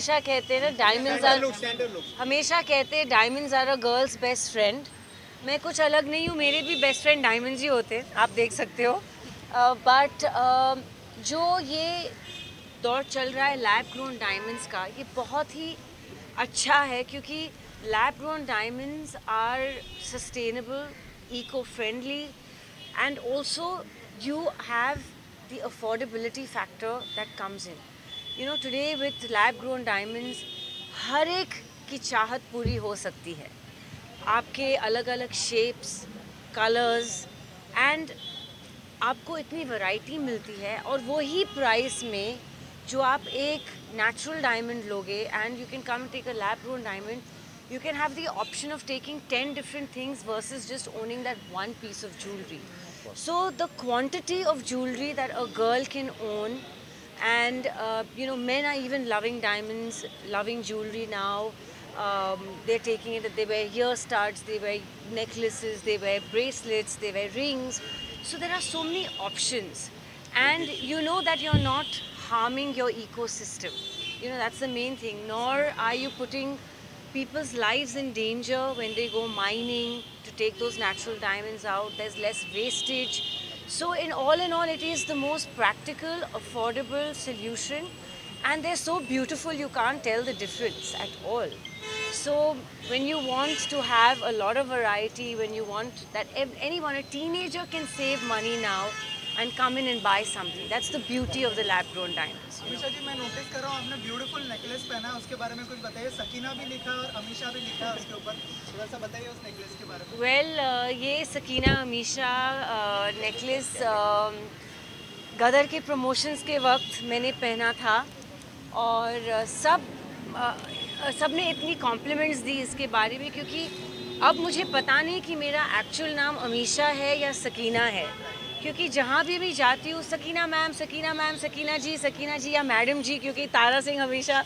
हमेशा कहते हैं ना हमेशा कहते हैं diamonds are a girl's best friend. मैं कुछ अलग नहीं हूँ, मेरे भी बेस्ट फ्रेंड डायमंड्स ही होते हैं, आप देख सकते हो। बट जो ये दौर चल रहा है लैब ग्रोन डायमंड्स का, ये बहुत ही अच्छा है क्योंकि lab grown diamonds are sustainable, eco friendly, and also you have the affordability factor that comes in. You know, today with lab grown diamonds हर एक की चाहत पूरी हो सकती है। आपके अलग अलग शेप्स, कलर्स एंड आपको इतनी वैरायटी मिलती है, और वही प्राइस में जो आप एक नेचुरल डायमंड लोगे and you can come take a lab grown diamond, you can have the option of taking 10 different things versus just owning that one piece of jewelry. So the quantity of jewelry that a girl can own, and you know, men are even loving diamonds, loving jewelry now. They're taking it, they wear ear studs, they wear necklaces, they wear bracelets, they wear rings. So there are so many options, and you know that you're not harming your ecosystem. You know, that's the main thing. Nor are you putting people's lives in danger when they go mining to take those natural diamonds out. There's less wastage. So in all, it is the most practical, affordable solution, and they're so beautiful you can't tell the difference at all. So when you want to have a lot of variety, when you want that anyone, a teenager can save money now and come in and buy something. That's the beauty of the lab grown diamonds. Amisha ji, मैं notice कर रहा हूँ आपने beautiful necklace पहना है, उसके बारे में कुछ बताइए। सकीना भी लिखा है और अमीशा भी लिखा है उसके ऊपर, थोड़ा सा बताइए उस नेकलेस के बारे में। Well, ये सकीना अमीशा नेकलेस गदर के प्रमोशंस के वक्त मैंने पहना था, और सबने इतनी कॉम्प्लीमेंट्स दी इसके बारे में, क्योंकि अब मुझे पता नहीं कि मेरा एक्चुअल नाम अमीशा है या सकीना है, क्योंकि जहाँ भी जाती हूँ सकीना मैम, सकीना मैम, सकीना जी या मैडम जी, क्योंकि तारा सिंह हमेशा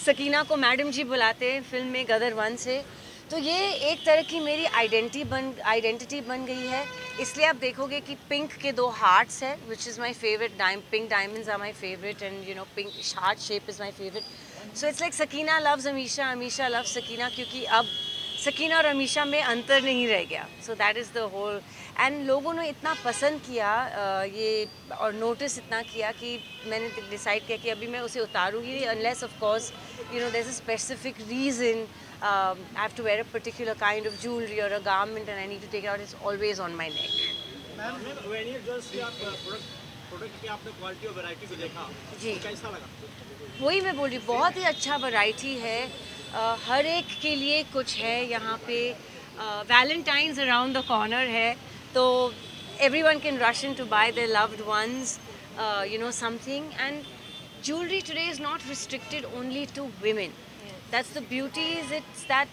सकीना को मैडम जी बुलाते हैं फिल्म में गदर 1 से। तो ये एक तरह की मेरी आइडेंटिटी बन गई है। इसलिए आप देखोगे कि पिंक के 2 हार्ट्स है, which is my favourite. Pink diamonds are my favourite, and you know, pink heart shape is my favourite. So it's like Sakina loves Amisha, Amisha loves Sakina, क्योंकि अब सकीना और अमीशा में अंतर नहीं रह गया। So that is the whole. And लोगों ने इतना पसंद किया ये, और नोटिस इतना किया कि मैंने डिसाइड किया कि अभी मैं उसे उतारूँगी नहीं, unless of course you know there is a specific reason. I have to wear a particular kind of jewelry or a garment, and I need to take it out. It's always on my neck. Ma'am, when you just आप product की आपने quality और variety को देखा, जी, कैसा लगा? वही मैं बोल रही हूँ, बहुत ही अच्छा वैरायटी है। हर एक के लिए कुछ है यहाँ पे। वैलेंटाइंस अराउंड द कॉर्नर है, तो everyone can rush in to buy their loved ones, you know, something. And jewelry today is not restricted only to women. That's the beauty, is it's that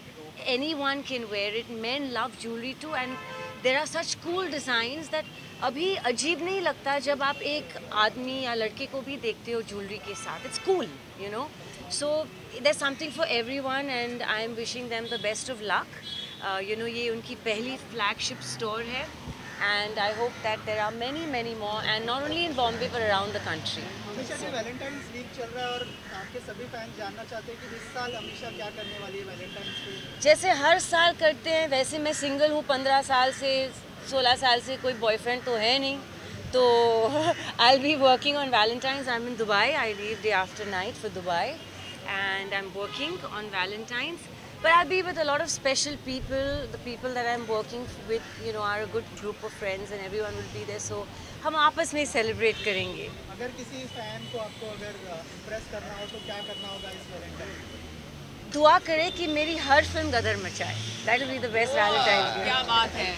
anyone can wear it. Men love jewelry too, and there are such cool designs that अभी अजीब नहीं लगता जब आप एक आदमी या लड़के को भी देखते हो ज्वेलरी के साथ। It's cool, you know. So there's something for everyone, and I am wishing them the best of luck. You know, ये उनकी पहली flagship store है, and I hope that there are many more, and not only in Bombay but around the country. Amisha ji, Valentine's week चल रहा है और आपके सभी फैंस जानना चाहते हैं कि इस साल अमीशा क्या करने वाली है वैलेंटाइंस पे। जैसे हर साल करते हैं वैसे मैं सिंगल हूँ, 15 साल से 16 साल से कोई बॉयफ्रेंड तो है नहीं, तो I will be working on Valentine's. I am in Dubai, I leave day after night for Dubai, and I'm working on Valentine's. But I'll be with a lot of special people. The people that I'm working with, you know, are a good group of friends, and everyone will be there. So हम आपस में celebrate करेंगे। अगर किसी fan को आपको अगर impress करना हो तो क्या करना होगा इस वैलेंटाइन? दुआ करें कि मेरी हर फिल्म गदर मचाए। That will be the best Valentine's Day. क्या बात है।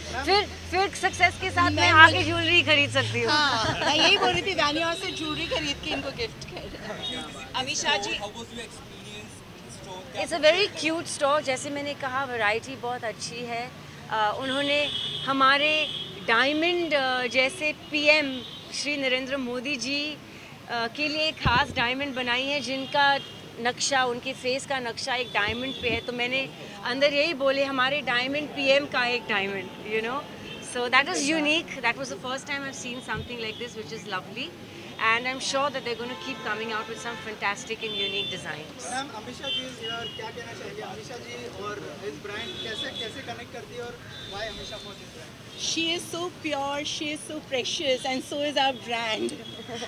फिर सक्सेस के साथ मैं आगे ज्वेलरी खरीद सकती हूँ। हाँ, मैं यही बोल रही थी, वैनियर से ज्वेलरी खरीद के इनको गिफ्ट कर। Amisha ji, it's a very cute store. जैसे मैंने कहा, वैरायटी बहुत अच्छी है। उन्होंने हमारे डायमंड जैसे पीएम श्री नरेंद्र मोदी जी के लिए खास डायमंड बनाई है, जिनका नक्शा, उनके फेस का नक्शा एक डायमंड पे है। तो मैंने अंदर यही बोले, हमारे डायमंड पीएम का एक diamond, you know. So that was unique. That was the first time I've seen something like this, which is lovely. And I'm sure that they're going to keep coming out with some fantastic and unique designs. Ma'am Amisha ji क्या कहना चाहेंगे अमीषा जी और इस brand कैसे connect करती है और why Amisha for this brand? She is so pure, she is so precious, and so is our brand.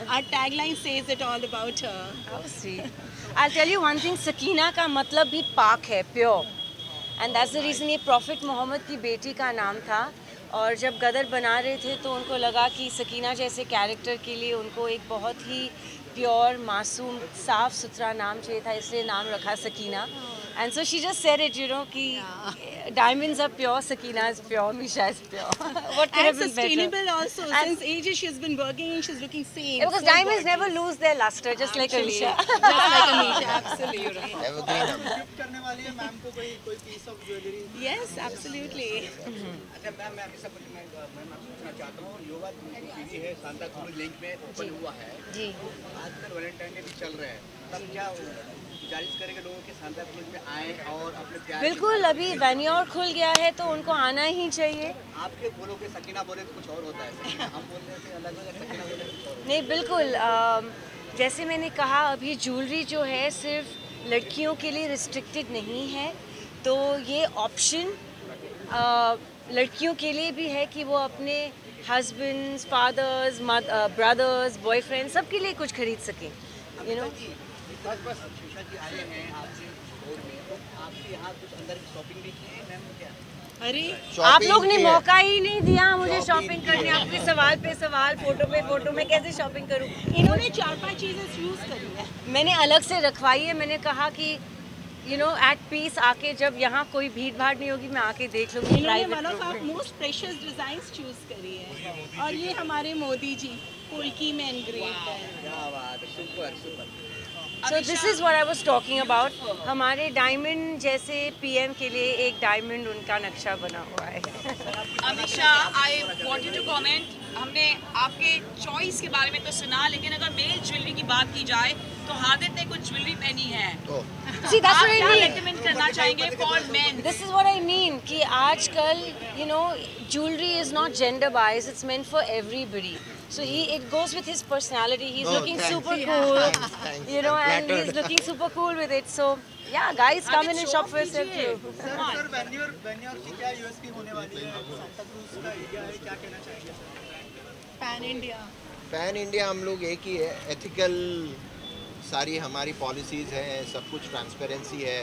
Our tagline says it all about her. How sweet. I'll tell you one thing. Sakina का मतलब भी पाक है, pure. And that's the reason ये Prophet Mohammad की बेटी का नाम था. और जब गदर बना रहे थे तो उनको लगा कि सकीना जैसे कैरेक्टर के लिए उनको एक बहुत ही प्योर मासूम साफ सुथरा नाम चाहिए था, इसलिए नाम रखा Sakina. And so she just said it, you know, कि diamonds are pure, Sakina is pure, Amisha is pure. What could have And been sustainable better? also. Since ages she's been working and she's looking same. Because so diamonds gorgeous. never lose their luster, just like Amisha. Just like Amisha, absolutely. You're right. Evergreen हम gift करने वाली है ma'am को कोई piece of jewellery. Yes, absolutely. अच्छा ma'am, मैं आपसे पूछना चाहता हूँ, युवा पीढ़ी है, सांता क्रूज लिंक में ओपन हुआ है. जी. आजकल वैलेंटाइन डे भी चल रहा है, तब क्या गुजारिश करेंगे लोगों के सांता क्रूज में आए और अपने प्यार की बिल्कुल, अभी वेन्योर खुल गया है तो उनको आना ही चाहिए. आपके बोलो के सकीना बोले तो कुछ और होता है, सकीना हम बोलने से अलग है, सकीना बोले तो कुछ और. नहीं, बिल्कुल. जैसे मैंने कहा, अभी ज्वेलरी जो है सिर्फ लड़कियों के लिए रिस्ट्रिक्टेड नहीं है, तो ये ऑप्शन लड़कियों के लिए भी है कि वो अपने हस्बैंड्स, फादर्स, ब्रदर्स, बॉयफ्रेंड सबके लिए कुछ खरीद सकें, यू नो. बस शीशा जी आए हैं आपके स्टोर में, तो आपके यहाँ कुछ अंदर शॉपिंग भी की है मैम क्या? अरे आप लोग ने की है। मौका ही नहीं दिया मुझे Shopping शॉपिंग की करने. है। आपके सवाल पे सवाल, फोटो पे फोटो, मैं कैसे शॉपिंग करूं? इन्होंने 4-5 चीजें चूज करी है. मैंने अलग से रखवाई है. मैंने कहा कि यू नो एट पीस आके, जब यहाँ कोई भीड़ भाड़ नहीं होगी, मैं आके देख लूँगी इन्होंने one of private. Our most precious designs choose करी है. और ये हमारे मोदी जी पोल्की में एनग्रेव्ड है. क्या बात है, super super. So this is what I was talking about. हमारे डायमंड जैसे पीएम के लिए एक डायमंड उनका नक्शा बना हुआ है. Amisha, I want you to comment. हमने आपके चॉइस के बारे में तो सुना, लेकिन अगर मेल ज्वेलरी की बात की जाए तो हार्दिक ने कुछ ज्वेलरी पहनी है. See, that's आप what I क्या mean. रेकमेंड करना चाहेंगे for main? This is what I mean कि आजकल you know jewelry is not gender biased, it's meant for everybody. So it goes with his personality. He's Oh, looking thanks. super cool, Thanks. you know, and Flattered. he's looking super cool with it. So yeah, guys, come in and shop for yourself too. Sir venue की क्या USP होने वाली है, Santa cruise का area है, क्या कहना चाहेंगे sir? Pan India. Pan India हम लोग एक ही है, एथिकल सारी हमारी पॉलिसीज़ हैं, सब कुछ ट्रांसपेरेंसी है.